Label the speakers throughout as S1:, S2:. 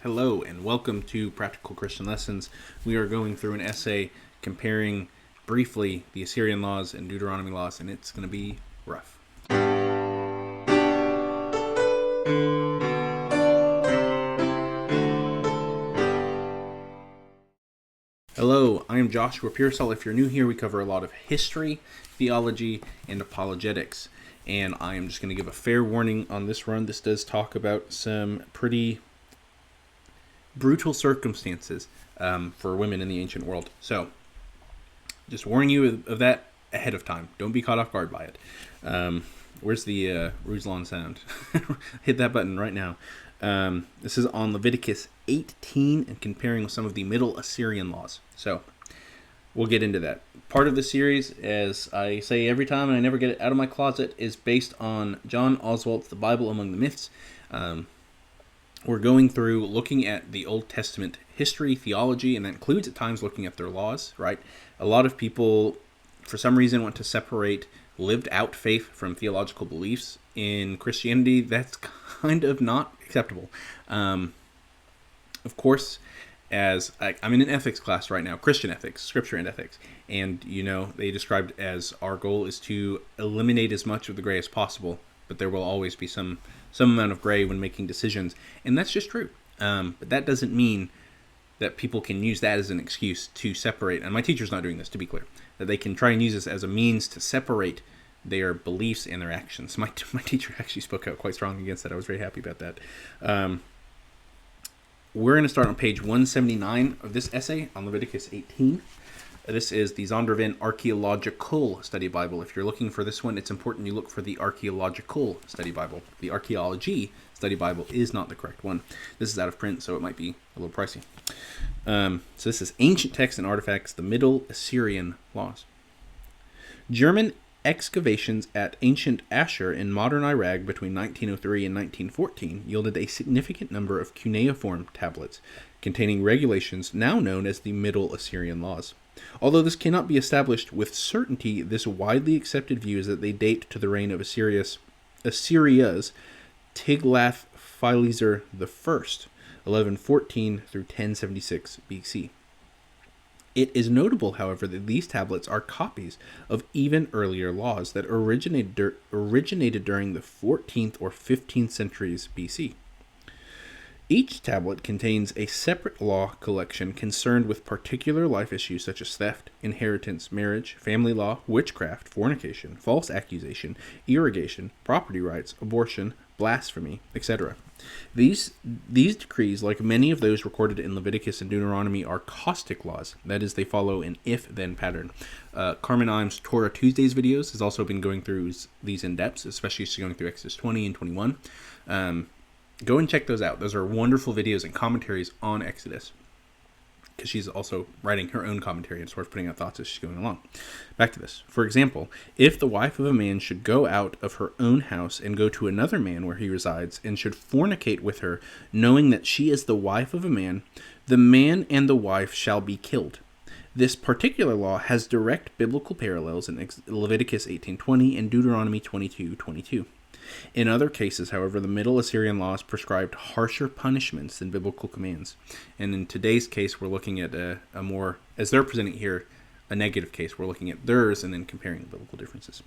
S1: Hello and welcome to Practical Christian Lessons. We are going through an essay comparing briefly the Assyrian laws and Deuteronomy laws, and it's going to be rough. Hello, I am Joshua Pearsall. If you're new here, we cover a lot of history, theology, and apologetics. And I am just going to give a fair warning on this run. This does talk about some pretty brutal circumstances for women in the ancient world. So, just warning you of that ahead of time. Don't be caught off guard by it. Where's the Ruslan sound? Hit that button right now. This is on Leviticus 18 and comparing with some of the Middle Assyrian laws. So, we'll get into that. Part of the series, as I say every time and I never get it out of my closet, is based on John Oswalt's The Bible Among the Myths. We're going through looking at the Old Testament history, theology, and that includes at times looking at their laws, right? A lot of people, for some reason, want to separate lived out faith from theological beliefs. In Christianity, that's kind of not acceptable. Of course, as I'm in an ethics class right now, Christian ethics, Scripture and ethics, and they described as our goal is to eliminate as much of the gray as possible, but there will always be some amount of gray when making decisions, and that's just true. But that doesn't mean that people can use that as an excuse to separate, and my teacher's not doing this, to be clear, that they can try and use this as a means to separate their beliefs and their actions. My teacher actually spoke out quite strongly against that. I was very happy about that. We're going to start on page 179 of this essay on Leviticus 18. This is the Zondervan Archaeological Study Bible. If you're looking for this one, it's important you look for the Archaeological Study Bible. The Archaeology Study Bible is not the correct one. This is out of print, so it might be a little pricey. So this is Ancient Texts and Artifacts, the Middle Assyrian Laws. German excavations at ancient Ashur in modern Iraq between 1903 and 1914 yielded a significant number of cuneiform tablets containing regulations now known as the Middle Assyrian Laws. Although this cannot be established with certainty, this widely accepted view is that they date to the reign of Assyria's Tiglath-Pileser I, 1114 through 1076 BC. It is notable, however, that these tablets are copies of even earlier laws that originated during the 14th or 15th centuries BC. Each tablet contains a separate law collection concerned with particular life issues such as theft, inheritance, marriage, family law, witchcraft, fornication, false accusation, irrigation, property rights, abortion, blasphemy, etc. These decrees, like many of those recorded in Leviticus and Deuteronomy, are caustic laws. That is, they follow an if-then pattern. Carmen Imes' Torah Tuesdays videos has also been going through these in depth, especially she's going through Exodus 20 and 21. Go and check those out. Those are wonderful videos and commentaries on Exodus, because she's also writing her own commentary and sort of putting out thoughts as she's going along. Back to this. For example, if the wife of a man should go out of her own house and go to another man where he resides, and should fornicate with her, knowing that she is the wife of a man, the man and the wife shall be killed. This particular law has direct biblical parallels in Leviticus 18:20 and Deuteronomy 22:22. In other cases, however, the Middle Assyrian laws prescribed harsher punishments than biblical commands. And in today's case, we're looking at a more, as they're presenting here, a negative case. We're looking at theirs and then comparing the biblical differences.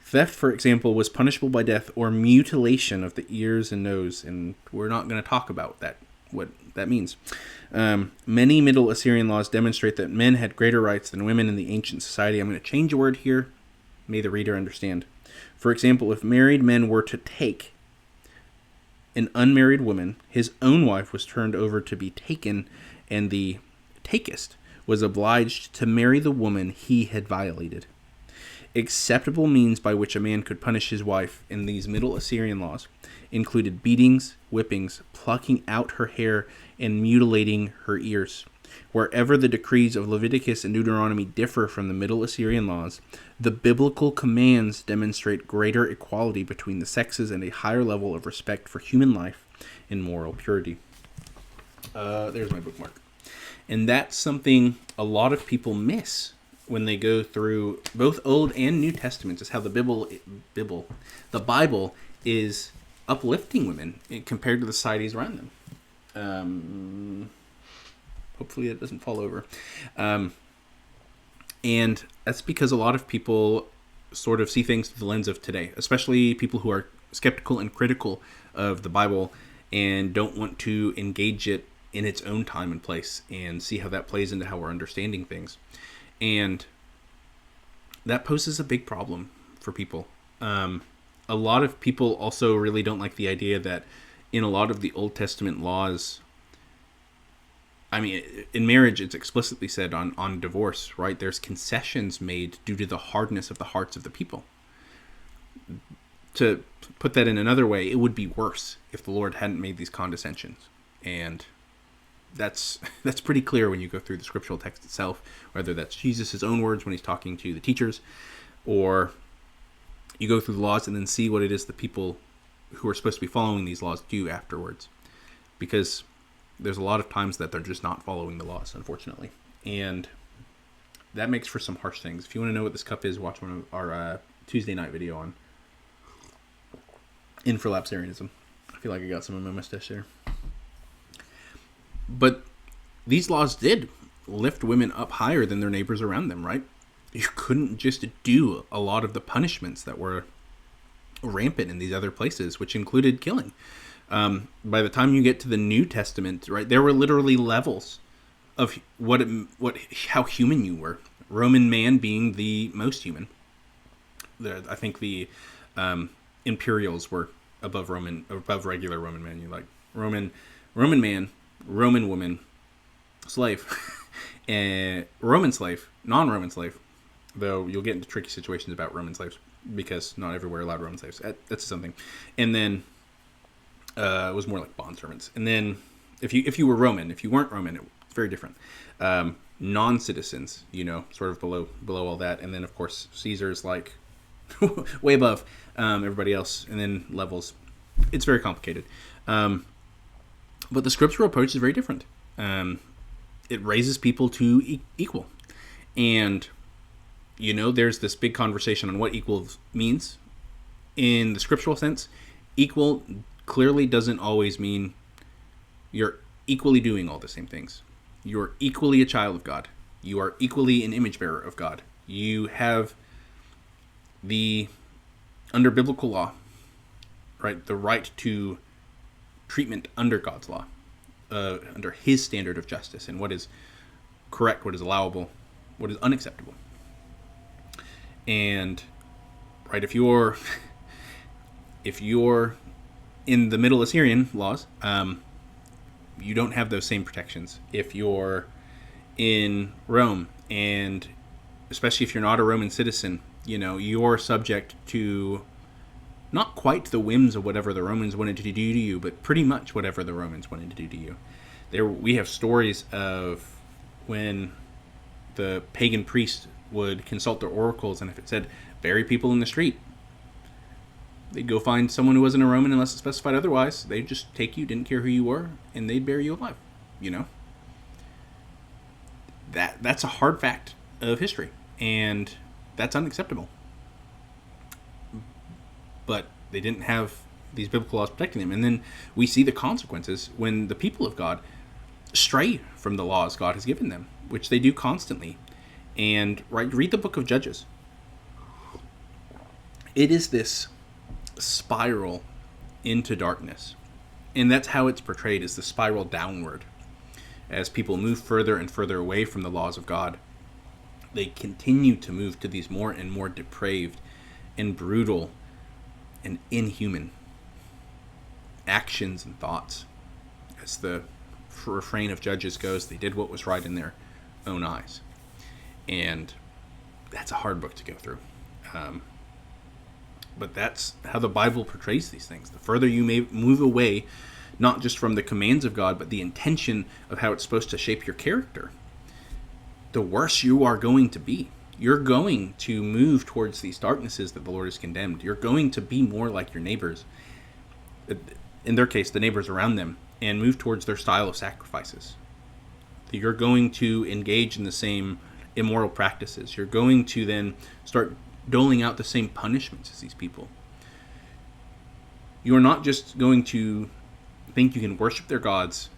S1: Theft, for example, was punishable by death or mutilation of the ears and nose, and we're not going to talk about that, what that means. Many Middle Assyrian laws demonstrate that men had greater rights than women in the ancient society. I'm going to change a word here. May the reader understand. For example, if married men were to take an unmarried woman, his own wife was turned over to be taken, and the takist was obliged to marry the woman he had violated. Acceptable means by which a man could punish his wife in these Middle Assyrian laws included beatings, whippings, plucking out her hair, and mutilating her ears. Wherever the decrees of Leviticus and Deuteronomy differ from the Middle Assyrian laws, the biblical commands demonstrate greater equality between the sexes and a higher level of respect for human life and moral purity. There's my bookmark. And that's something a lot of people miss when they go through both Old and New Testaments, is how the Bible is uplifting women compared to the societies around them. Hopefully it doesn't fall over. And that's because a lot of people sort of see things through the lens of today, especially people who are skeptical and critical of the Bible and don't want to engage it in its own time and place and see how that plays into how we're understanding things. And that poses a big problem for people. A lot of people also really don't like the idea that in a lot of the Old Testament laws, I mean, in marriage, it's explicitly said on divorce, right? There's concessions made due to the hardness of the hearts of the people. To put that in another way, it would be worse if the Lord hadn't made these condescensions. And that's pretty clear when you go through the scriptural text itself, whether that's Jesus' own words when he's talking to the teachers, or you go through the laws and then see what it is the people who are supposed to be following these laws do afterwards. Because there's a lot of times that they're just not following the laws, unfortunately. And that makes for some harsh things. If you want to know what this cup is, watch one of our Tuesday night video on Infralapsarianism. I feel like I got some of my mustache there. But these laws did lift women up higher than their neighbors around them, right? You couldn't just do a lot of the punishments that were rampant in these other places, which included killing. By the time you get to the New Testament, right, there were literally levels of how human you were. Roman man being the most human. I think the imperials were above regular Roman man. You like Roman man, Roman woman, slave, and Roman slave, non-Roman slave. Though you'll get into tricky situations about Roman slaves because not everywhere allowed Roman slaves. That's something. And then it was more like bondservants. And then if you were Roman, if you weren't Roman, it's very different. Non-citizens, sort of below all that. And then of course Caesar's like way above everybody else, and then levels. It's very complicated. But the scriptural approach is very different. It raises people to equal. And, there's this big conversation on what equal means. In the scriptural sense, equal clearly doesn't always mean you're equally doing all the same things. You're equally a child of God. You are equally an image bearer of God. You have under biblical law, right, the right to treatment under God's law, under his standard of justice and what is correct, what is allowable, what is unacceptable. And right, if you're in the Middle Assyrian laws, you don't have those same protections. If you're in Rome, and especially if you're not a Roman citizen, you're subject to not quite the whims of whatever the Romans wanted to do to you, but pretty much whatever the Romans wanted to do to you. We have stories of when the pagan priest would consult their oracles, and if it said, bury people in the street, they'd go find someone who wasn't a Roman unless it specified otherwise. They'd just take you, didn't care who you were, and they'd bury you alive, That's a hard fact of history, and that's unacceptable. But they didn't have these biblical laws protecting them. And then we see the consequences when the people of God stray from the laws God has given them, which they do constantly. And read the book of Judges. It is this spiral into darkness. And that's how it's portrayed, is the spiral downward. As people move further and further away from the laws of God, they continue to move to these more and more depraved and brutal and inhuman actions and thoughts. As the refrain of Judges goes, they did what was right in their own eyes. And that's a hard book to go through. But that's how the Bible portrays these things. The further you may move away, not just from the commands of God, but the intention of how it's supposed to shape your character, the worse you are going to be. You're going to move towards these darknesses that the Lord has condemned. You're going to be more like your neighbors, in their case, the neighbors around them, and move towards their style of sacrifices. You're going to engage in the same immoral practices. You're going to then start doling out the same punishments as these people. you're not just going to think you can worship their gods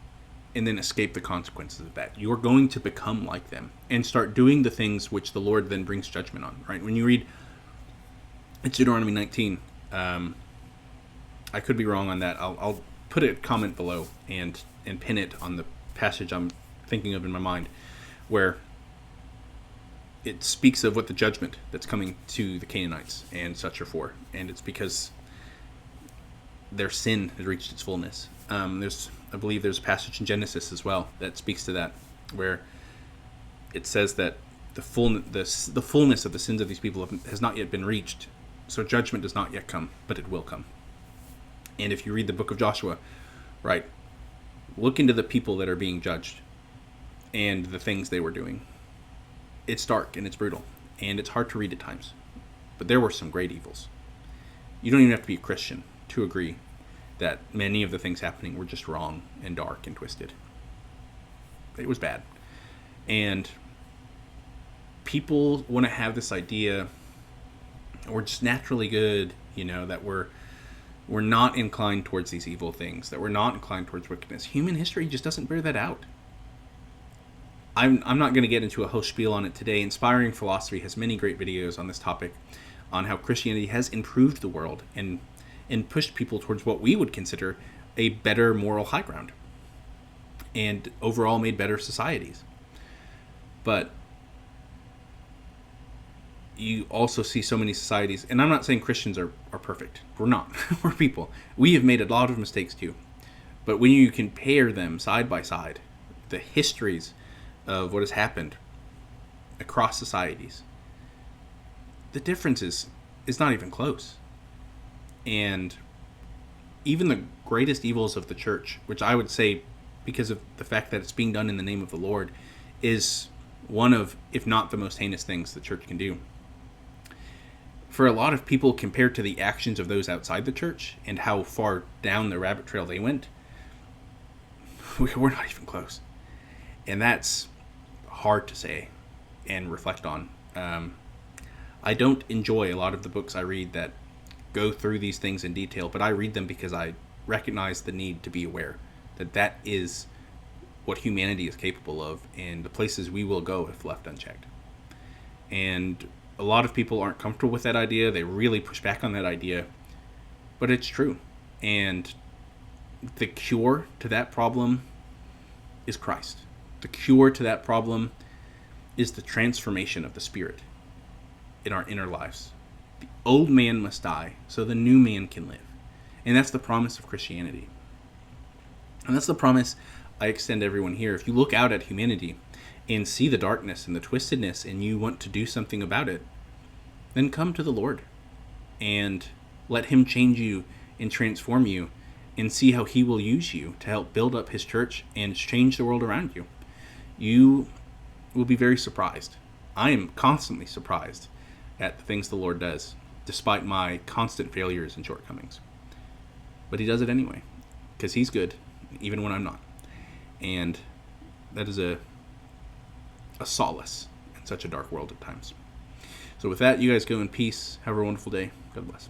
S1: and then escape the consequences of that. You're going to become like them and start doing the things which the Lord then brings judgment on, right? When you read Deuteronomy 19, I could be wrong on that. I'll put a comment below and pin it on the passage I'm thinking of in my mind, where it speaks of what the judgment that's coming to the Canaanites and such are for. And it's because their sin has reached its fullness. I believe there's a passage in Genesis as well that speaks to that, where it says that the fullness of the sins of these people has not yet been reached. So judgment does not yet come, but it will come. And if you read the book of Joshua, right, look into the people that are being judged and the things they were doing. It's dark and it's brutal, and it's hard to read at times. But there were some great evils. You don't even have to be a Christian to agree that many of the things happening were just wrong and dark and twisted. It was bad. And people want to have this idea, we're just naturally good, that we're not inclined towards these evil things, that we're not inclined towards wickedness. Human history just doesn't bear that out. I'm not going to get into a whole spiel on it today. Inspiring Philosophy has many great videos on this topic, on how Christianity has improved the world and pushed people towards what we would consider a better moral high ground, and overall made better societies. But you also see so many societies, and I'm not saying Christians are perfect. We're not. We're people. We have made a lot of mistakes too. But when you compare them side by side, the histories of what has happened across societies, the difference is not even close. And even the greatest evils of the church, which I would say, because of the fact that it's being done in the name of the Lord, is one of, if not the most heinous things the church can do. For a lot of people, compared to the actions of those outside the church and how far down the rabbit trail they went, we're not even close. And that's hard to say and reflect on. I don't enjoy a lot of the books I read that go through these things in detail, but I read them because I recognize the need to be aware that is what humanity is capable of and the places we will go if left unchecked. And a lot of people aren't comfortable with that idea. They really push back on that idea, but it's true. And the cure to that problem is Christ. The cure to that problem is the transformation of the Spirit in our inner lives. The old man must die so the new man can live. And that's the promise of Christianity. And that's the promise I extend to everyone here. If you look out at humanity and see the darkness and the twistedness and you want to do something about it, then come to the Lord and let him change you and transform you and see how he will use you to help build up his church and change the world around you. You will be very surprised. I am constantly surprised at the things the Lord does, despite my constant failures and shortcomings. But he does it anyway, because he's good, even when I'm not. And that is a solace in such a dark world at times. So with that, you guys go in peace. Have a wonderful day. God bless.